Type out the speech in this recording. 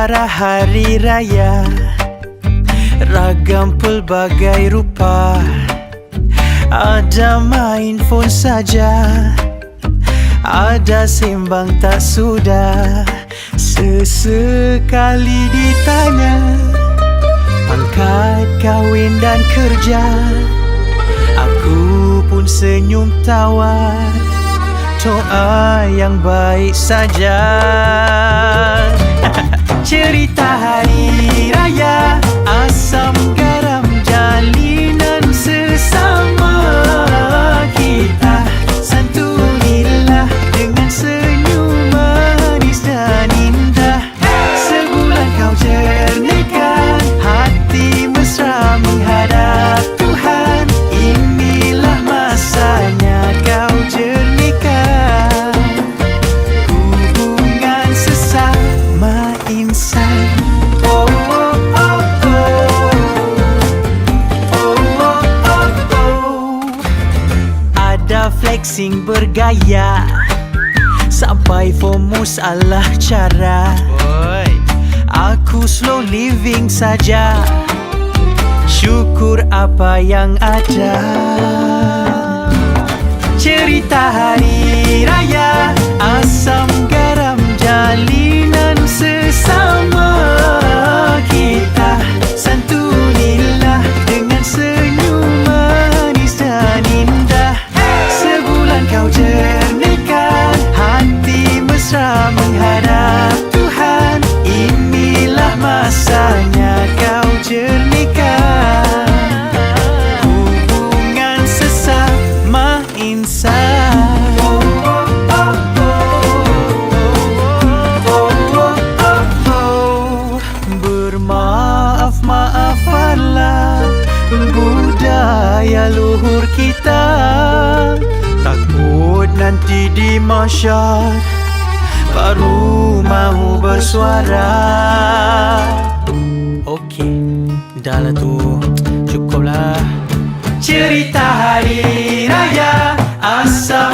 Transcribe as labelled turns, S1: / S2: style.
S1: Suasana hari raya, ragam pelbagai rupa. Ada main phone saja, ada sembang tak sudah. Sesekali ditanya pangkat, kahwin dan kerja. Aku pun senyum tawar, doa yang baik saja. Cerita hari raya, asam garam jalinan sesama kita. Santunilah dengan senyum manis dan indah. Sebulan kau jernihkan hati mesra menghadap Tuhan. Inilah masanya kau jernihkan hubungan sesama insan. Oh, oh, oh, oh. Oh, oh, oh, oh. Ada flexing bergaya sampai FOMO salah cara. Aku slow living saja, syukur apa yang ada. Cerita hari raya, asam garam jalinan sesama kita. Santunilah dengan senyum manis dan indah. Sebulan kau jernihkan hati mesra menghadap Tuhan. Inilah masanya kau jernihkan hubungan sesama insan. Oh, oh, oh, oh. Oh, oh, oh, oh. Bermaaf-maafanlah budaya luhur kita. Takut nanti di mahsyar baru mau bersuara. Okey, dah lah tu, cukuplah. Cerita hari raya, asal